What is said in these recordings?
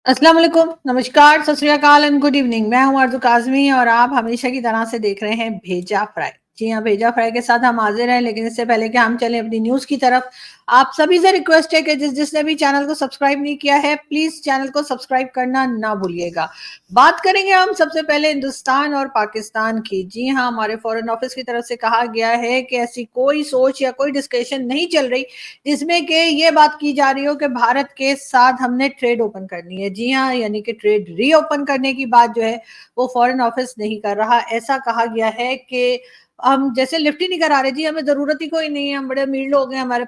अस्सलाम वालेकुम, नमस्कार, सत श्री अकाल एंड गुड इवनिंग। मैं हूं आरज़ू काज़मी और आप हमेशा की तरह से देख रहे हैं भेजा फ्राई। जी हाँ, भेजा फ्राई के साथ हम हाज़िर हैं, लेकिन इससे पहले कि हम चलें अपनी न्यूज़ की तरफ, आप सभी से रिक्वेस्ट है कि जिसने भी चैनल को सब्सक्राइब नहीं किया है, प्लीज़ चैनल को सब्सक्राइब करना ना भूलिएगा। बात करेंगे हम सबसे पहले हिंदुस्तान और पाकिस्तान की। जी हाँ, हमारे फॉरेन ऑफिस की तरफ से कहा गया है कि ऐसी कोई सोच या कोई डिस्कशन नहीं चल रही जिसमें कि ये बात की जा रही हो कि भारत के साथ हमने ट्रेड ओपन करनी है। जी हाँ, यानी कि ट्रेड रीओपन करने की बात जो है वो फॉरेन ऑफिस नहीं कर रहा। ऐसा कहा गया है कि हम जैसे लिफ्ट ही नहीं करा रहे, जी हमें ज़रूरत ही कोई नहीं है, हम बड़े अमीर लोग हैं, हमारे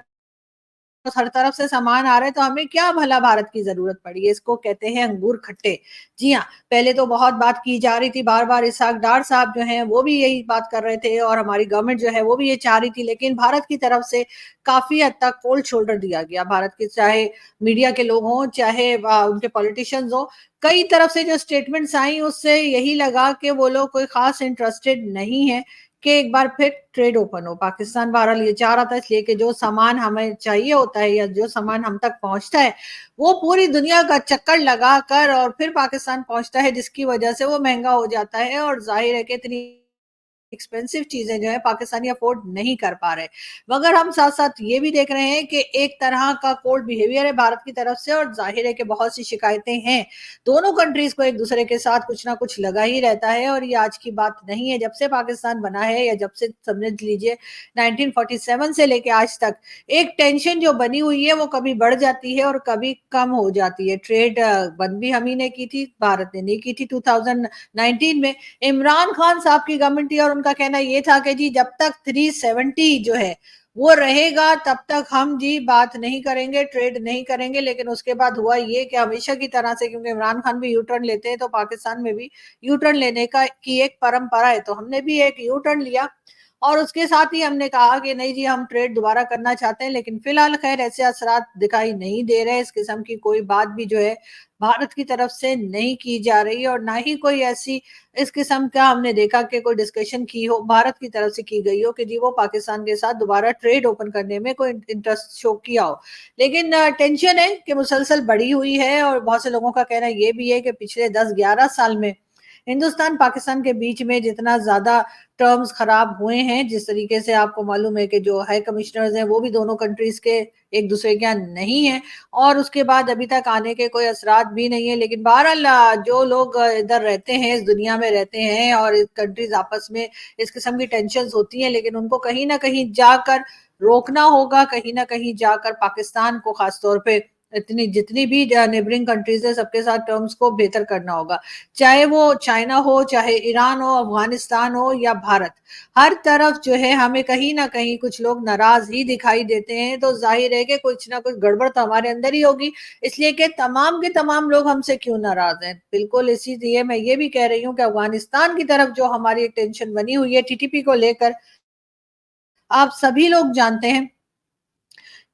हर तरफ से सामान आ रहा है, तो हमें क्या भला भारत की ज़रूरत पड़ी है। इसको कहते हैं अंगूर खट्टे। जी हाँ, पहले तो बहुत बात की जा रही थी, बार-बार इसहाक डार साहब जो हैं वो भी यही बात कर रहे थे और हमारी गवर्नमेंट जो है वो भी ये चाह रही थी, लेकिन भारत की तरफ से काफ़ी हद तक कोल्ड शोल्डर दिया गया। भारत के चाहे मीडिया के लोग हों, चाहे उनके पॉलिटिशियंस हों, कई तरफ से जो स्टेटमेंट्स आई उससे यही लगा कि वो लोग कोई ख़ास इंटरेस्टेड नहीं है कि एक बार फिर ट्रेड ओपन हो। पाकिस्तान बहरहाल ये चाह रहा था, इसलिए कि जो सामान हमें चाहिए होता है या जो सामान हम तक पहुंचता है वो पूरी दुनिया का चक्कर लगा कर और फिर पाकिस्तान पहुंचता है, जिसकी वजह से वो महंगा हो जाता है और जाहिर है कि इतनी एक्सपेंसिव चीजें जो है पाकिस्तानी अफोर्ड नहीं कर पा रहे। मगर हम साथ साथ ये भी देख रहे हैं कि एक तरह का कोल्ड बिहेवियर है भारत की तरफ से और जाहिर है कि बहुत सी शिकायतें हैं। दोनों कंट्रीज को एक दूसरे के साथ कुछ ना कुछ लगा ही रहता है और ये आज की बात नहीं है। जब से पाकिस्तान बना है या जब से समझ लीजिए 1947 से लेके आज तक एक टेंशन जो बनी हुई है वो कभी बढ़ जाती है और कभी कम हो जाती है। ट्रेड बंद भी हम ही ने की थी, भारत ने नहीं की थी 2019 में। इमरान खान साहब की गवर्नमेंट थी और उनका कहना ये था कि जी जब तक 370 जो है वो रहेगा तब तक हम जी बात नहीं करेंगे, ट्रेड नहीं करेंगे। लेकिन उसके बाद हुआ ये कि हमेशा की तरह से, क्योंकि इमरान खान भी यू टर्न लेते हैं तो पाकिस्तान में भी यू टर्न लेने का की एक परंपरा है, तो हमने भी एक यू टर्न लिया और उसके साथ ही हमने कहा कि नहीं जी हम ट्रेड दोबारा करना चाहते हैं। लेकिन फिलहाल खैर ऐसे असरात दिखाई नहीं दे रहे, इस किस्म की कोई बात भी जो है भारत की तरफ से नहीं की जा रही और ना ही कोई ऐसी इस किस्म का हमने देखा कि कोई डिस्कशन की हो, भारत की तरफ से की गई हो कि जी वो पाकिस्तान के साथ दोबारा ट्रेड ओपन करने में कोई इंटरेस्ट शो किया हो। लेकिन टेंशन है कि मुसलसल बढ़ी हुई है और बहुत से लोगों का कहना ये भी है कि पिछले 10-11 साल में हिंदुस्तान पाकिस्तान के बीच में जितना ज्यादा टर्म्स खराब हुए हैं, जिस तरीके से आपको मालूम है कि जो हाई कमिश्नर्स हैं वो भी दोनों कंट्रीज के एक दूसरे के यहाँ नहीं है और उसके बाद अभी तक आने के कोई असरात भी नहीं है। लेकिन बहरहाल जो लोग इधर रहते हैं, इस दुनिया में रहते हैं और कंट्रीज आपस में इस किस्म की टेंशन होती हैं, लेकिन उनको कहीं ना कहीं जाकर रोकना होगा, कहीं ना कहीं जाकर पाकिस्तान को खासतौर पे इतनी जितनी भी नेबरिंग कंट्रीज है सबके साथ टर्म्स को बेहतर करना होगा। चाहे वो चाइना हो, चाहे ईरान हो, अफगानिस्तान हो या भारत, हर तरफ जो है हमें कहीं ना कहीं कुछ लोग नाराज ही दिखाई देते हैं। तो जाहिर है कि कुछ ना कुछ गड़बड़ तो हमारे अंदर ही होगी, इसलिए कि तमाम के तमाम लोग हमसे क्यों नाराज हैं। बिल्कुल इसीलिए मैं ये भी कह रही हूँ कि अफगानिस्तान की तरफ जो हमारी एक टेंशन बनी हुई है टीटीपी को लेकर, आप सभी लोग जानते हैं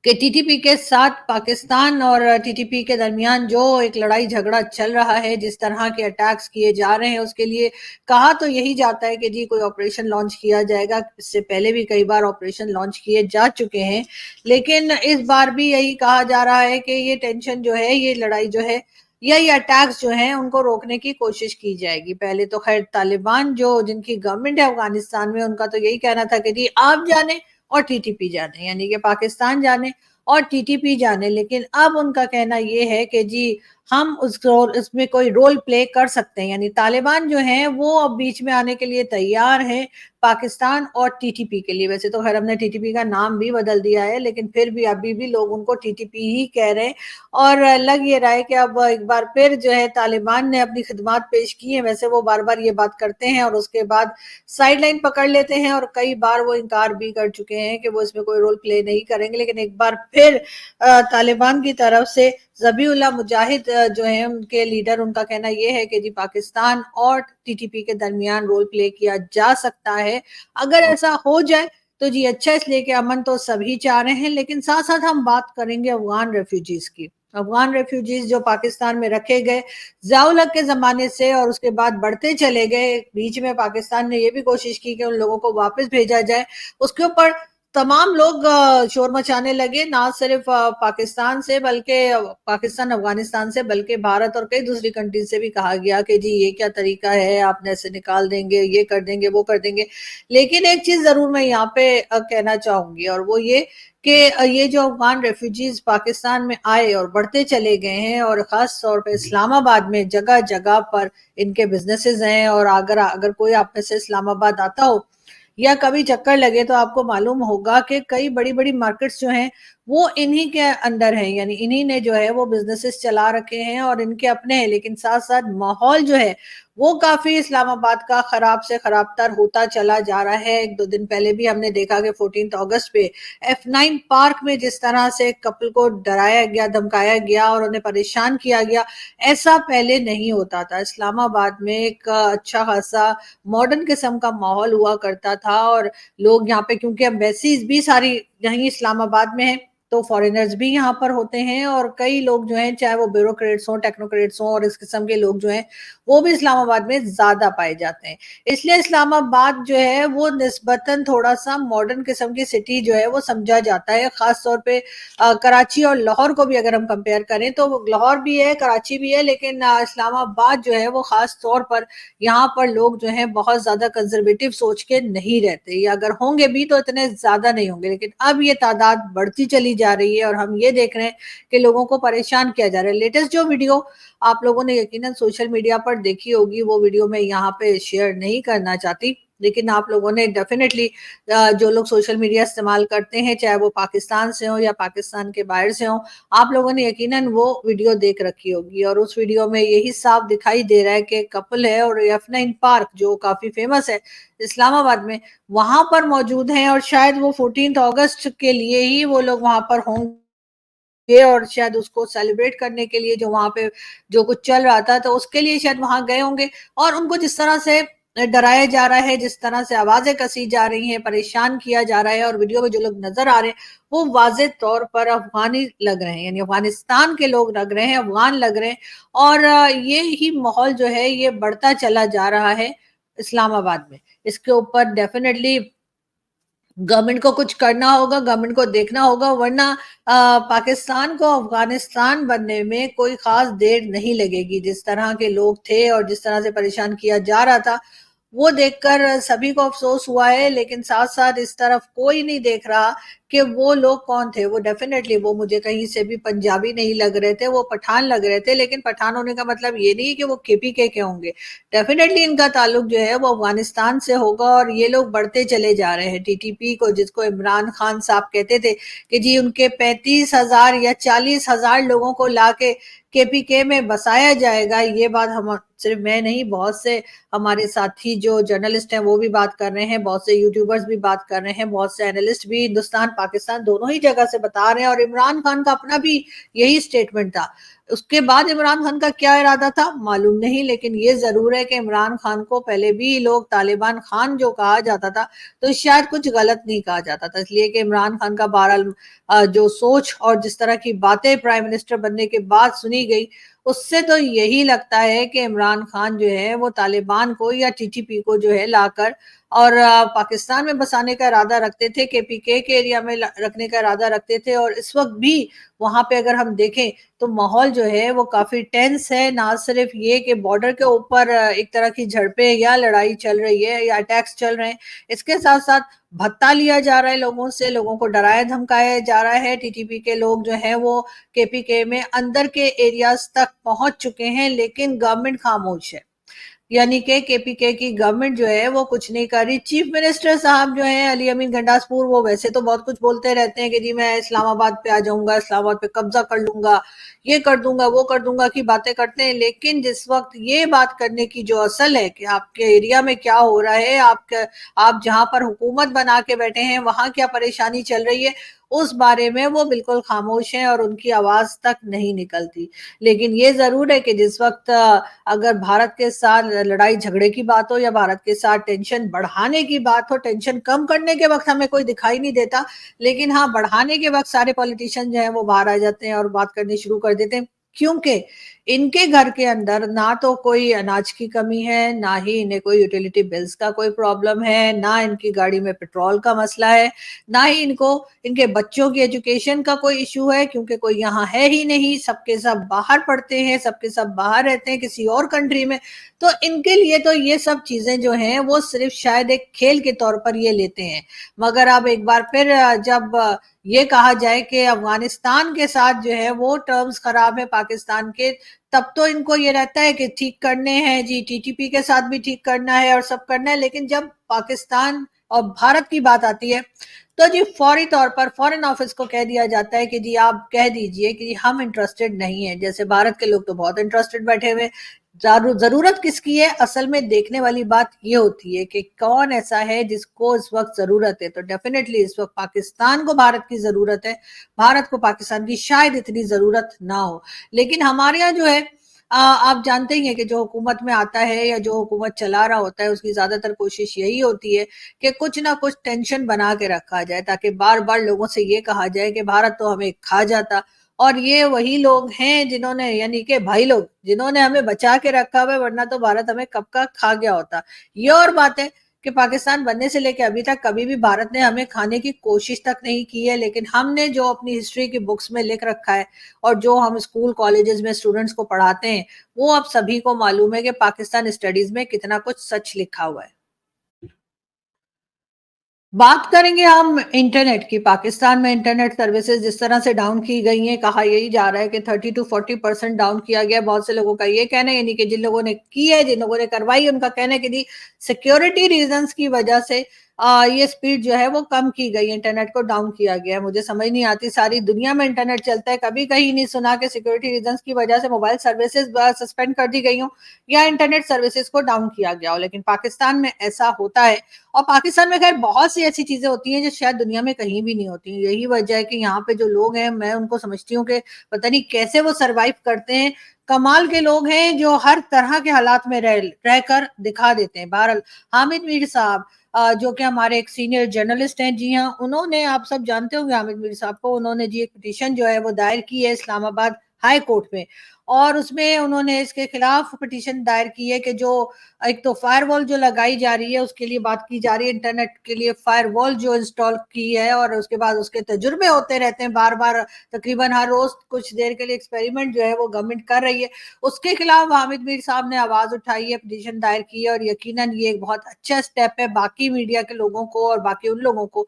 कि टीटीपी के साथ पाकिस्तान और टीटीपी के दरमियान जो एक लड़ाई झगड़ा चल रहा है, जिस तरह के अटैक्स किए जा रहे हैं, उसके लिए कहा तो यही जाता है कि जी कोई ऑपरेशन लॉन्च किया जाएगा। इससे पहले भी कई बार ऑपरेशन लॉन्च किए जा चुके हैं, लेकिन इस बार भी यही कहा जा रहा है कि ये टेंशन जो है, ये लड़ाई जो है या ये अटैक्स जो हैं उनको रोकने की कोशिश की जाएगी। पहले तो खैर तालिबान जो जिनकी गवर्नमेंट है अफगानिस्तान में, उनका तो यही कहना था कि जी आप जाने और टीटीपी जाने, यानी कि पाकिस्तान जाने और टीटीपी जाने। लेकिन अब उनका कहना ये है कि जी हम उसको इसमें कोई रोल प्ले कर सकते हैं, यानी तालिबान जो हैं वो अब बीच में आने के लिए तैयार हैं पाकिस्तान और टीटीपी के लिए। वैसे तो खैर हमने टीटीपी का नाम भी बदल दिया है, लेकिन फिर भी अभी भी लोग उनको टीटीपी ही कह रहे हैं और लग ये रहा है कि अब एक बार फिर जो है तालिबान ने अपनी खिदमात पेश की है। वैसे वो बार बार ये बात करते हैं और उसके बाद साइडलाइन पकड़ लेते हैं और कई बार वो इनकार भी कर चुके हैं कि वो इसमें कोई रोल प्ले नहीं करेंगे। लेकिन एक बार फिर तालिबान की तरफ से ज़बीउल्लाह मुजाहिद जो है उनके लीडर, उनका कहना ये है कि जी पाकिस्तान और टीटीपी के दरमियान रोल प्ले किया जा सकता है। अगर ऐसा हो जाए तो जी अच्छा, इसलिए कि अमन तो सभी चाह रहे हैं। लेकिन साथ साथ हम बात करेंगे अफगान रेफ्यूजीज की। अफगान रेफ्यूजीज जो पाकिस्तान में रखे गए ज़ियाउल हक के ज़माने से और उसके बाद बढ़ते चले गए, बीच में पाकिस्तान ने ये भी कोशिश की कि उन लोगों को वापस भेजा जाए। उसके ऊपर तमाम लोग शोर मचाने लगे, ना सिर्फ पाकिस्तान से बल्कि पाकिस्तान अफगानिस्तान से, बल्कि भारत और कई दूसरी कंट्री से भी कहा गया कि जी ये क्या तरीका है, आप ऐसे निकाल देंगे, ये कर देंगे, वो कर देंगे। लेकिन एक चीज जरूर मैं यहाँ पे कहना चाहूंगी, और वो ये कि ये जो अफगान रेफ्यूजीज पाकिस्तान में आए और बढ़ते चले गए हैं, और खास तौर पे इस्लामाबाद में जगह जगह पर इनके बिजनेसेस हैं, और अगर अगर कोई आप में से इस्लामाबाद आता हो या कभी चक्कर लगे तो आपको मालूम होगा कि कई बड़ी बड़ी मार्केट्स जो हैं वो इन्हीं के अंडर हैं, यानी इन्हीं ने जो है वो बिजनेसेस चला रखे हैं और इनके अपने हैं। लेकिन साथ साथ माहौल जो है वो काफी इस्लामाबाद का खराब से खराबतर होता चला जा रहा है। एक दो दिन पहले भी हमने देखा कि 14 अगस्त पे F9 पार्क में जिस तरह से कपल को डराया गया, धमकाया गया और उन्हें परेशान किया गया, ऐसा पहले नहीं होता था। इस्लामाबाद में एक अच्छा खासा मॉडर्न किस्म का माहौल हुआ करता था, और लोग यहाँ पे, क्योंकि एम्बेसीज भी सारी यहीं इस्लामाबाद में है, तो फॉरेनर्स भी यहाँ पर होते हैं, और कई लोग जो हैं, चाहे वो ब्यूरोक्रेट्स हों, टेक्नोक्रेट्स हों, और इस किस्म के लोग जो हैं वो भी इस्लामाबाद में ज्यादा पाए जाते हैं। इसलिए इस्लामाबाद जो है वो निस्बतन थोड़ा सा मॉडर्न किस्म की सिटी जो है वो समझा जाता है। खास तौर पे कराची और लाहौर को भी अगर हम कंपेयर करें तो लाहौर भी है, कराची भी है, लेकिन इस्लामाबाद जो है वो खास तौर पर यहाँ पर लोग जो हैं बहुत ज्यादा कंजर्वेटिव सोच के नहीं रहते, या अगर होंगे भी तो इतने ज्यादा नहीं होंगे। लेकिन अब ये तादाद बढ़ती चली जा रही है और हम ये देख रहे हैं कि लोगों को परेशान किया जा रहा है। लेटेस्ट जो वीडियो आप लोगों ने यकीनन सोशल मीडिया पर देखी होगी, वो वीडियो मैं यहाँ पे शेयर नहीं करना चाहती, लेकिन आप लोगों ने डेफिनेटली, जो लोग सोशल मीडिया इस्तेमाल करते हैं, चाहे वो पाकिस्तान से हो या पाकिस्तान के बाहर से हो, आप लोगों ने यकीनन वो वीडियो देख रखी होगी। और उस वीडियो में यही साफ दिखाई दे रहा है कि कपल है और F9 पार्क जो काफी फेमस है इस्लामाबाद में, वहां पर मौजूद हैं, और शायद वो 14 अगस्त के लिए ही वो लोग वहां पर होंगे, और शायद उसको सेलिब्रेट करने के लिए जो वहां पे जो कुछ चल रहा था तो उसके लिए शायद वहां गए होंगे। और उनको जिस तरह से डराया जा रहा है, जिस तरह से आवाजें कसी जा रही हैं, परेशान किया जा रहा है, और वीडियो में जो लोग नजर आ रहे हैं वो वाजे तौर पर अफगानी लग रहे हैं, यानी अफगानिस्तान के लोग लग रहे हैं, अफगान लग रहे हैं। और ये ही माहौल जो है ये बढ़ता चला जा रहा है इस्लामाबाद में। इसके ऊपर डेफिनेटली गवर्नमेंट को कुछ करना होगा, गवर्नमेंट को देखना होगा, वरना पाकिस्तान को अफगानिस्तान बनने में कोई खास देर नहीं लगेगी। जिस तरह के लोग थे और जिस तरह से परेशान किया जा रहा था वो देखकर सभी को अफसोस हुआ है, लेकिन साथ साथ इस तरफ कोई नहीं देख रहा कि वो लोग कौन थे। वो डेफिनेटली वो मुझे कहीं से भी पंजाबी नहीं लग रहे थे, वो पठान लग रहे थे, लेकिन पठान होने का मतलब ये नहीं कि वो KPK के होंगे। डेफिनेटली इनका ताल्लुक जो है वो अफगानिस्तान से होगा, और ये लोग बढ़ते चले जा रहे हैं। TTP को, जिसको इमरान खान साहब कहते थे कि जी उनके 35,000 या 40,000 लोगों को लाके KPK में बसाया जाएगा, ये बात हम सिर्फ मैं नहीं, बहुत से हमारे साथी जो जर्नलिस्ट हैं वो भी बात कर रहे हैं, बहुत से यूट्यूबर्स भी बात कर रहे हैं, बहुत से एनालिस्ट भी हिंदुस्तान पाकिस्तान दोनों ही जगह से बता रहे हैं, और इमरान खान का अपना भी यही स्टेटमेंट था। उसके बाद इमरान खान का क्या इरादा था मालूम नहीं, लेकिन ये जरूर है कि इमरान खान को पहले भी लोग तालिबान खान जो कहा जाता था तो शायद कुछ गलत नहीं कहा जाता था, इसलिए कि इमरान खान का बहरहाल जो सोच और जिस तरह की बातें प्राइम मिनिस्टर बनने के बाद सुनी गई, उससे तो यही लगता है कि इमरान खान जो है वो तालिबान को या TTP को जो है लाकर और पाकिस्तान में बसाने का इरादा रखते थे, KPK के एरिया में रखने का इरादा रखते थे। और इस वक्त भी वहां पे अगर हम देखें तो माहौल जो है वो काफी टेंस है। ना सिर्फ ये कि बॉर्डर के ऊपर एक तरह की झड़पें या लड़ाई चल रही है या अटैक्स चल रहे हैं, इसके साथ साथ भत्ता लिया जा रहा है लोगों से, लोगों को डराया धमकाया जा रहा है। TTP के लोग जो है वो KPK में अंदर के एरियाज तक पहुंच चुके हैं, लेकिन गवर्नमेंट खामोश है, यानी कि KPK की गवर्नमेंट जो है वो कुछ नहीं कर रही। चीफ मिनिस्टर साहब जो है अली अमीन गंडासपुर, वो वैसे तो बहुत कुछ बोलते रहते हैं कि जी मैं इस्लामाबाद पे आ जाऊंगा, इस्लामाबाद पे कब्जा कर लूंगा, ये कर दूंगा, वो कर दूंगा की बातें करते हैं। लेकिन जिस वक्त ये बात करने की जो असल है कि आपके एरिया में क्या हो रहा है, आप जहां पर हुकूमत बना के बैठे हैं वहां क्या परेशानी चल रही है, उस बारे में वो बिल्कुल खामोश हैं और उनकी आवाज तक नहीं निकलती। लेकिन ये जरूर है कि जिस वक्त अगर भारत के साथ लड़ाई झगड़े की बात हो या भारत के साथ टेंशन बढ़ाने की बात हो, टेंशन कम करने के वक्त हमें कोई दिखाई नहीं देता, लेकिन हाँ बढ़ाने के वक्त सारे पॉलिटिशियन जो है वो बाहर आ जाते हैं और बात करनी शुरू कर देते हैं। क्योंकि इनके घर के अंदर ना तो कोई अनाज की कमी है, ना ही इन्हें कोई यूटिलिटी बिल्स का कोई प्रॉब्लम है, ना इनकी गाड़ी में पेट्रोल का मसला है, ना ही इनको इनके बच्चों की एजुकेशन का कोई इश्यू है, क्योंकि कोई यहाँ है ही नहीं, सबके सब बाहर पढ़ते हैं, सबके सब बाहर रहते हैं किसी और कंट्री में। तो इनके लिए तो ये सब चीजें जो हैं वो सिर्फ शायद एक खेल के तौर पर ये लेते हैं। मगर अब एक बार फिर जब ये कहा जाए कि अफगानिस्तान के साथ जो है वो टर्म्स खराब है पाकिस्तान के, तब तो इनको ये रहता है कि ठीक करने हैं जी, टीटीपी के साथ भी ठीक करना है और सब करना है। लेकिन जब पाकिस्तान और भारत की बात आती है तो जी फौरी तौर पर फॉरेन ऑफिस को कह दिया जाता है कि जी आप कह दीजिए कि हम इंटरेस्टेड नहीं है। जैसे भारत के लोग तो बहुत इंटरेस्टेड बैठे हुए, जरूरत किसकी है? असल में देखने वाली बात ये होती है कि कौन ऐसा है जिसको इस वक्त जरूरत है। तो डेफिनेटली इस वक्त पाकिस्तान को भारत की जरूरत है, भारत को पाकिस्तान की शायद इतनी जरूरत ना हो। लेकिन हमारे यहाँ जो है आप जानते ही हैं कि जो हुकूमत में आता है या जो हुकूमत चला रहा होता है उसकी ज्यादातर कोशिश यही होती है कि कुछ ना कुछ टेंशन बना के रखा जाए, ताकि बार बार लोगों से ये कहा जाए कि भारत तो हमें खा जाता। और ये वही लोग हैं जिन्होंने, यानी कि भाई लोग जिन्होंने हमें बचा के रखा हुआ है, वरना तो भारत हमें कब का खा गया होता। ये और बात है कि पाकिस्तान बनने से लेकर अभी तक कभी भी भारत ने हमें खाने की कोशिश तक नहीं की है। लेकिन हमने जो अपनी हिस्ट्री की बुक्स में लिख रखा है और जो हम स्कूल कॉलेजेस में स्टूडेंट्स को पढ़ाते हैं, वो अब सभी को मालूम है कि पाकिस्तान स्टडीज में कितना कुछ सच लिखा हुआ है। बात करेंगे हम इंटरनेट की। पाकिस्तान में इंटरनेट सर्विसेज जिस तरह से डाउन की गई हैं, कहा यही जा रहा है कि 30 to 40% डाउन किया गया। बहुत से लोगों का ये कहना है, यानी कि जिन लोगों ने की है, जिन लोगों ने करवाई, उनका कहना है कि जी सिक्योरिटी रीजंस की वजह से ये स्पीड जो है वो कम की गई, इंटरनेट को डाउन किया गया है। मुझे समझ नहीं आती, सारी दुनिया में इंटरनेट चलता है, कभी कहीं नहीं सुना कि सिक्योरिटी रीजंस की वजह से मोबाइल सर्विसेज सस्पेंड कर दी गई हो या इंटरनेट सर्विसेज को डाउन किया गया हो। लेकिन पाकिस्तान में ऐसा होता है। और पाकिस्तान में खैर बहुत सी ऐसी चीजें होती हैं जो शायद दुनिया में कहीं भी नहीं होती। यही वजह है कि यहाँ पे जो लोग हैं, मैं उनको समझती हूँ कि पता नहीं कैसे वो सरवाइव करते हैं। कमाल के लोग हैं जो हर तरह के हालात में रह कर दिखा देते हैं। बहरहाल हामिद मीर साहब जो कि हमारे एक सीनियर जर्नलिस्ट हैं, जी हाँ, उन्होंने, आप सब जानते होंगे हामिद मीर साहब को, उन्होंने जी एक पिटीशन जो है वो दायर की है इस्लामाबाद हाई कोर्ट में। और उसमें उन्होंने इसके खिलाफ पिटीशन दायर की है कि जो एक तो फायरवॉल जो लगाई जा रही है उसके लिए बात की जा रही है, इंटरनेट के लिए फायरवॉल जो इंस्टॉल की है, और उसके बाद उसके तजुर्बे होते रहते हैं बार बार, तकरीबन हर रोज कुछ देर के लिए एक्सपेरिमेंट जो है वो गवर्नमेंट कर रही है। उसके खिलाफ हामिद मीर साहब ने आवाज उठाई है, पिटीशन दायर की है। और यकीनन ये एक बहुत अच्छा स्टेप है बाकी मीडिया के लोगों को और बाकी उन लोगों को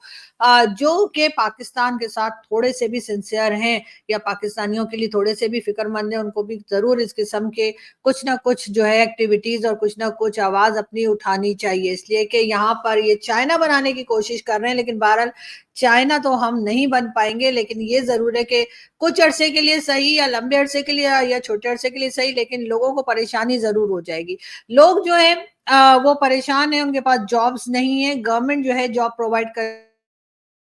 जो कि पाकिस्तान के साथ थोड़े से भी सिंसियर हैं या पाकिस्तानियों के लिए थोड़े से भी फिक्रमंद है। उनको भी जरूर इस किस्म के कुछ ना कुछ जो है एक्टिविटीज और कुछ ना कुछ आवाज अपनी उठानी चाहिए। इसलिए कि यहाँ पर ये चाइना बनाने की कोशिश कर रहे हैं, लेकिन बहरहाल चाइना तो हम नहीं बन पाएंगे। लेकिन ये जरूर है कि कुछ अरसे के लिए सही या लंबे अरसे के लिए या छोटे अरसे के लिए सही, लेकिन लोगों को परेशानी जरूर हो जाएगी। लोग जो है वो परेशान है, उनके पास जॉब्स नहीं है, गवर्नमेंट जो है जॉब प्रोवाइड कर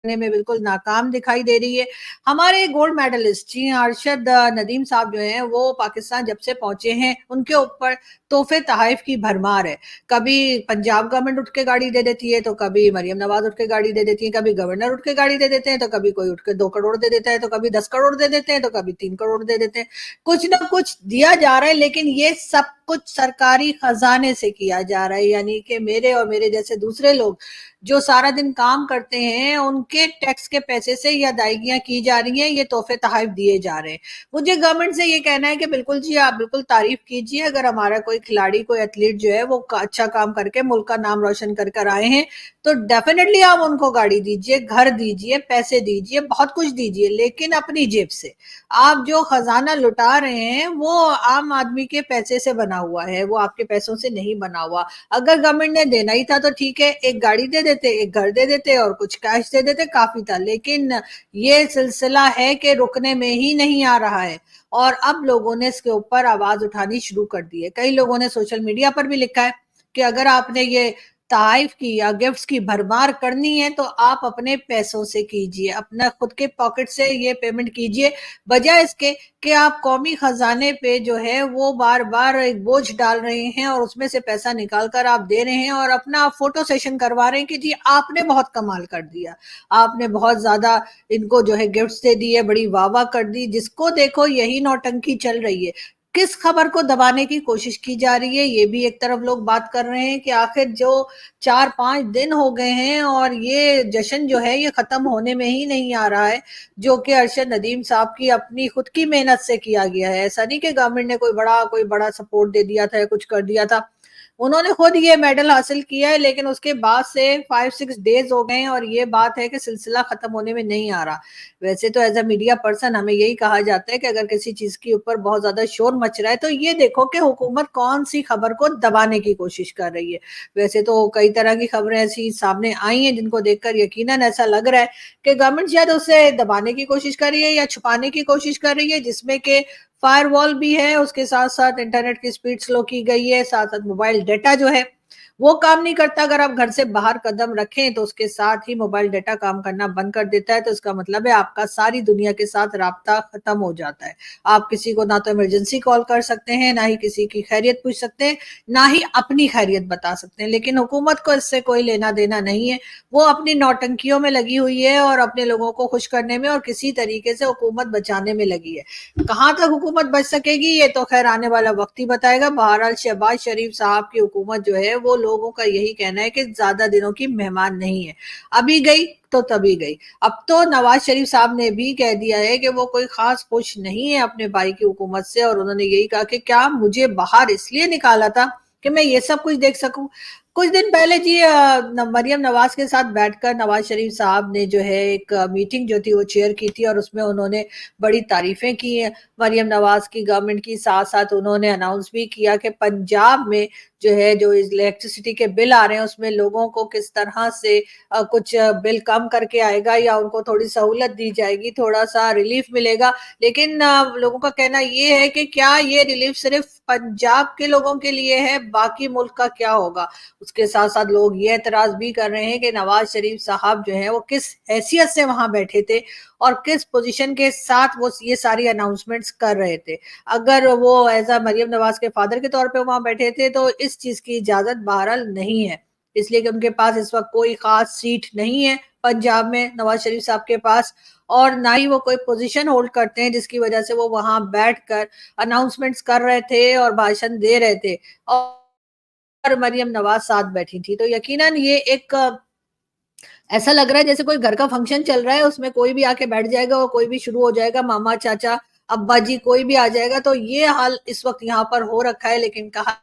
में बिल्कुल नाकाम दिखाई दे रही है। हमारे गोल्ड मेडलिस्ट जी अरशद नदीम साहब जो हैं वो पाकिस्तान जब से पहुंचे हैं उनके ऊपर तोहफे तहाइफ की भरमार है। कभी पंजाब गवर्नमेंट उठ के गाड़ी दे देती है, तो कभी मरियम नवाज उठ के गाड़ी दे देती है, कभी गवर्नर उठ के गाड़ी दे देते हैं, तो कभी कोई उठ के 2 करोड़ दे देता है, तो कभी 10 करोड़ दे देते हैं, तो कभी 3 करोड़ दे देते हैं। कुछ ना कुछ दिया जा रहा है, लेकिन ये सब कुछ सरकारी खजाने से किया जा रहा है। यानी कि मेरे और मेरे जैसे दूसरे लोग जो सारा दिन काम करते हैं उनके टैक्स के पैसे से ये अदायगियां की जा रही हैं, ये तोहफे तहाइफ दिए जा रहे हैं। मुझे गवर्नमेंट से ये कहना है कि बिल्कुल जी आप बिल्कुल तारीफ कीजिए, अगर हमारा कोई खिलाड़ी कोई एथलीट जो है वो अच्छा काम करके मुल्क का नाम रोशन कर कर आए हैं, तो डेफिनेटली आप उनको गाड़ी दीजिए, घर दीजिए, पैसे दीजिए, बहुत कुछ दीजिए, लेकिन अपनी जेब से। आप जो खजाना लुटा रहे हैं वो आम आदमी के पैसे से बना हुआ है, वो आपके पैसों से नहीं बना हुआ। अगर गवर्नमेंट ने देना ही था तो ठीक है, एक गाड़ी दे देते, एक घर दे देते और कुछ कैश दे देते, काफी था। लेकिन ये सिलसिला है कि रुकने में ही नहीं आ रहा है और अब लोगों ने इसके ऊपर आवाज उठानी शुरू कर दी है। कई लोगों ने सोशल मीडिया पर भी लिखा है कि अगर आपने ये तहाइफ की या गिफ्ट्स की भरमार करनी है तो आप अपने पैसों से कीजिए, अपना खुद के पॉकेट से ये पेमेंट कीजिए, बजाय इसके कि आप कौमी खजाने पे जो है वो बार बार एक बोझ डाल रहे हैं और उसमें से पैसा निकाल कर आप दे रहे हैं और अपना फोटो सेशन करवा रहे हैं कि जी आपने बहुत कमाल कर दिया, आपने बहुत ज्यादा इनको जो है गिफ्ट्स दे दिए, बड़ी वाह वाह कर दी। जिसको देखो यही नौटंकी चल रही है। किस खबर को दबाने की कोशिश की जा रही है, ये भी एक तरफ लोग बात कर रहे हैं कि आखिर जो 4-5 दिन हो गए हैं और ये जश्न जो है ये खत्म होने में ही नहीं आ रहा है, जो कि अरशद नदीम साहब की अपनी खुद की मेहनत से किया गया है। ऐसा नहीं कि गवर्नमेंट ने कोई बड़ा सपोर्ट दे दिया था या कुछ कर दिया था। उन्होंने खुद ये मेडल हासिल किया है, लेकिन उसके बाद से 5-6 डेज हो गए हैं और ये बात है कि सिलसिला खत्म होने में नहीं आ रहा। वैसे तो एज अ मीडिया पर्सन हमें यही कहा जाता है कि अगर किसी चीज के ऊपर बहुत ज्यादा शोर मच रहा है तो ये देखो कि हुकूमत कौन सी खबर को दबाने की कोशिश कर रही है। वैसे तो कई तरह की खबरें ऐसी सामने आई हैं जिनको देखकर यकीनन ऐसा लग रहा है कि गवर्नमेंट शायद उसे दबाने की कोशिश कर रही है या छुपाने की कोशिश कर रही है, जिसमें कि फायरवॉल भी है, उसके साथ साथ इंटरनेट की स्पीड स्लो की गई है, साथ साथ मोबाइल डेटा जो है वो काम नहीं करता। अगर आप घर से बाहर कदम रखें तो उसके साथ ही मोबाइल डेटा काम करना बंद कर देता है, तो इसका मतलब है आपका सारी दुनिया के साथ राब्ता खत्म हो जाता है। आप किसी को ना तो इमरजेंसी कॉल कर सकते हैं, ना ही किसी की खैरियत पूछ सकते हैं, ना ही अपनी खैरियत बता सकते हैं। लेकिन हुकूमत को इससे कोई लेना देना नहीं है, वो अपनी नौटंकियों में लगी हुई है और अपने लोगों को खुश करने में और किसी तरीके से हुकूमत बचाने में लगी है। कहाँ तक हुकूमत बच सकेगी ये तो खैर आने वाला वक्त ही बताएगा। बहरहाल शहबाज शरीफ साहब की हुकूमत जो है वो लोगों का यही कहना है कि ज्यादा दिनों की मेहमान नहीं है, अभी गई तो तभी गई। अब तो नवाज शरीफ साहब ने भी कह दिया है कि वो कोई खास खुश नहीं है अपने भाई की हुकूमत से, और उन्होंने यही कहा कि क्या मुझे बाहर इसलिए निकाला था कि मैं ये सब कुछ देख सकूं। कुछ दिन पहले जी मरियम नवाज के साथ बैठकर नवाज शरीफ साहब ने जो है एक मीटिंग जो थी वो चेयर की थी और उसमें उन्होंने बड़ी तारीफें की हैं मरियम नवाज की गवर्नमेंट की। साथ साथ उन्होंने अनाउंस भी किया कि पंजाब में जो है जो इलेक्ट्रिसिटी के बिल आ रहे हैं उसमें लोगों को किस तरह से कुछ बिल कम करके आएगा या उनको थोड़ी सहूलत दी जाएगी, थोड़ा सा रिलीफ मिलेगा। लेकिन लोगों का कहना ये है कि क्या ये रिलीफ सिर्फ पंजाब के लोगों के लिए है, बाकी मुल्क का क्या होगा। उसके साथ साथ लोग ये एतराज भी कर रहे हैं कि नवाज शरीफ साहब जो है वो किस हैसियत से वहां बैठे थे और किस पोजीशन के साथ वो ये सारी अनाउंसमेंट्स कर रहे थे। अगर वो एज अ मरियम नवाज के फादर के तौर पे वहां बैठे थे तो इस चीज की इजाजत बहरहाल नहीं है, इसलिए कि उनके पास इस वक्त कोई खास सीट नहीं है पंजाब में नवाज शरीफ साहब के पास, और ना ही वो कोई पोजीशन होल्ड करते हैं जिसकी वजह से वो वहां बैठकर अनाउंसमेंट्स कर रहे थे और भाषण दे रहे थे और मरियम नवाज साथ बैठी थी। तो यकीनन ये एक ऐसा लग रहा है जैसे कोई घर का फंक्शन चल रहा है, उसमें कोई भी आके बैठ जाएगा और कोई भी शुरू हो जाएगा, मामा चाचा अब्बा जी कोई भी आ जाएगा। तो ये हाल इस वक्त यहाँ पर हो रखा है। लेकिन कहा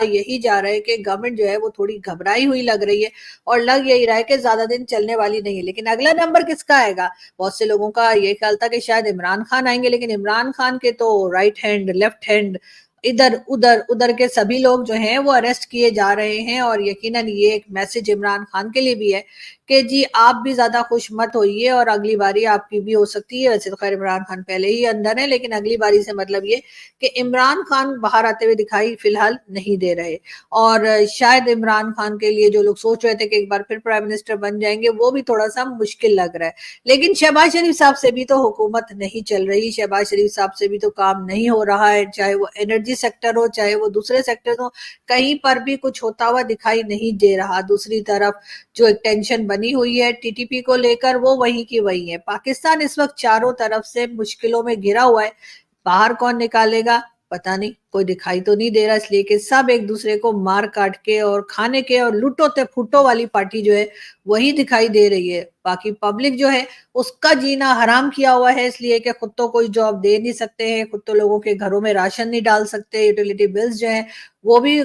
यही जा रहा है कि गवर्नमेंट जो है वो थोड़ी घबराई हुई लग रही है और लग यही रहा है कि ज्यादा दिन चलने वाली नहीं है। लेकिन अगला नंबर किसका आएगा, बहुत से लोगों का ये ख्याल था कि शायद इमरान खान आएंगे, लेकिन इमरान खान के तो राइट हैंड लेफ्ट हैंड इधर उधर उधर के सभी लोग जो हैं वो अरेस्ट किए जा रहे हैं। और यकीनन ये एक मैसेज इमरान खान के लिए भी है कि जी आप भी ज्यादा खुश मत होइए और अगली बारी आपकी भी हो सकती है। वैसे तो खैर इमरान खान पहले ही अंदर है, लेकिन अगली बारी से मतलब ये कि इमरान खान बाहर आते हुए दिखाई फिलहाल नहीं दे रहे। और शायद इमरान खान के लिए जो लोग सोच रहे थे कि एक बार फिर प्राइम मिनिस्टर बन जाएंगे वो भी थोड़ा सा मुश्किल लग रहा है। लेकिन शहबाज शरीफ साहब से भी तो हुकूमत नहीं चल रही, शहबाज शरीफ साहब से भी तो काम नहीं हो रहा है, चाहे वो एनर्जी सेक्टर हो चाहे वो दूसरे सेक्टर हो, कहीं पर भी कुछ होता हुआ दिखाई नहीं दे रहा। दूसरी तरफ जो एक टेंशन बनी हुई है टीटीपी को लेकर वो वही की वही है। पाकिस्तान इस वक्त चारों तरफ से मुश्किलों में घिरा हुआ है, बाहर कौन निकालेगा पता नहीं, कोई दिखाई तो नहीं दे रहा, इसलिए कि सब एक दूसरे को मार काट के और खाने के और लूटो ते फूटो वाली पार्टी जो है वही दिखाई दे रही है। बाकी पब्लिक जो है उसका जीना हराम किया हुआ है, इसलिए कि खुद तो कोई जॉब दे नहीं सकते हैं, खुद तो लोगों के घरों में राशन नहीं डाल सकते, यूटिलिटी बिल्स जो है वो भी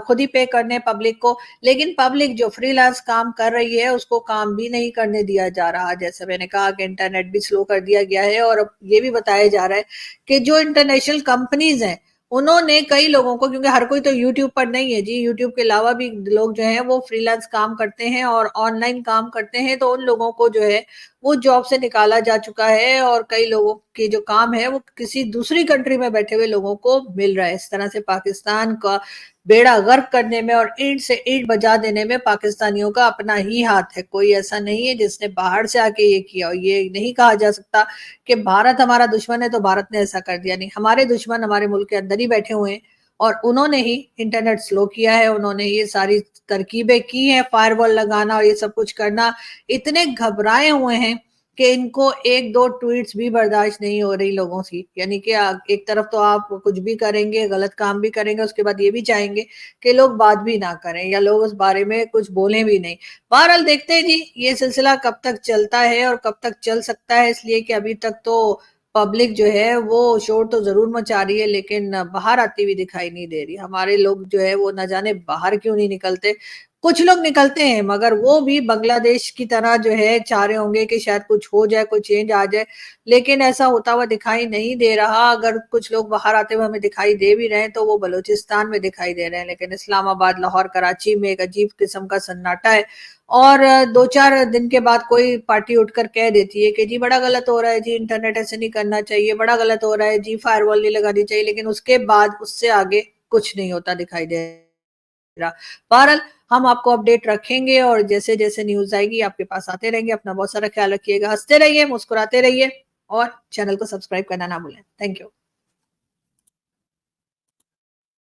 खुद ही पे करने पब्लिक को। लेकिन पब्लिक जो फ्रीलांस काम कर रही है उसको काम भी नहीं करने दिया जा रहा। जैसे मैंने कहा कि इंटरनेट भी स्लो कर दिया गया है और अब ये भी बताया जा रहा है कि जो इंटरनेशनल कंपनीज हैं उन्होंने कई लोगों को, क्योंकि हर कोई तो यूट्यूब पर नहीं है जी, यूट्यूब के अलावा भी लोग जो है वो फ्रीलांस काम करते हैं और ऑनलाइन काम करते हैं, तो उन लोगों को जो है वो जॉब से निकाला जा चुका है और कई लोगों के जो काम है वो किसी दूसरी कंट्री में बैठे हुए लोगों को मिल रहा है। इस तरह से पाकिस्तान का बेड़ा गर्क करने में और ईंट से ईंट बजा देने में पाकिस्तानियों का अपना ही हाथ है, कोई ऐसा नहीं है जिसने बाहर से आके ये किया। और ये नहीं कहा जा सकता कि भारत हमारा दुश्मन है तो भारत ने ऐसा कर दिया, नहीं, हमारे दुश्मन हमारे मुल्क के अंदर ही बैठे हुए हैं और उन्होंने ही इंटरनेट स्लो किया है, उन्होंने ये सारी तरकीबें की हैं, फायरवॉल लगाना और ये सब कुछ करना, इतने घबराए हुए हैं کہ ان کو ایک دو ٹویٹس بھی برداشت نہیں ہو رہی لوگوں کی، یعنی کہ ایک طرف تو آپ کچھ بھی کریں گے، غلط کام بھی کریں گے، اس کے بعد یہ بھی چاہیں گے کہ لوگ بات بھی نہ کریں یا لوگ اس بارے میں کچھ بولیں بھی نہیں۔ بہرحال دیکھتے ہیں جی یہ سلسلہ کب تک چلتا ہے اور کب تک چل سکتا ہے، اس لیے کہ ابھی تک تو پبلک جو ہے وہ شور تو ضرور مچا رہی ہے لیکن باہر آتی ہوئی دکھائی نہیں دے رہی۔ ہمارے لوگ جو ہے وہ نہ جانے باہر کیوں نہیں نکلتے، کچھ لوگ نکلتے ہیں مگر وہ بھی بنگلہ دیش کی طرح جو ہے چاہ رہے ہوں گے کہ شاید کچھ ہو جائے، کوئی چینج آ جائے، لیکن ایسا ہوتا ہوا دکھائی نہیں دے رہا۔ اگر کچھ لوگ باہر آتے ہوئے ہمیں دکھائی دے بھی رہے ہیں تو وہ بلوچستان میں دکھائی دے رہے ہیں، لیکن اسلام آباد، لاہور، کراچی میں ایک عجیب قسم کا سناٹا ہے۔ اور 2-4 دن کے بعد کوئی پارٹی اٹھ کر کہہ دیتی ہے کہ جی بڑا غلط ہو رہا ہے، جی انٹرنیٹ ایسے نہیں کرنا چاہیے، بڑا غلط ہو رہا ہے، جی فائر وال نہیں لگانی چاہیے، لیکن اس کے بعد اس سے آگے کچھ نہیں ہوتا دکھائی دے رہا۔ بہرحال ہم آپ کو اپڈیٹ رکھیں گے اور جیسے جیسے نیوز آئے گی آپ کے پاس آتے رہیں گے۔ اپنا بہت سارا خیال رکھیے گا، ہنستے رہیے، مسکراتے رہیے اور چینل کو سبسکرائب کرنا نہ بھولیں۔ Thank you.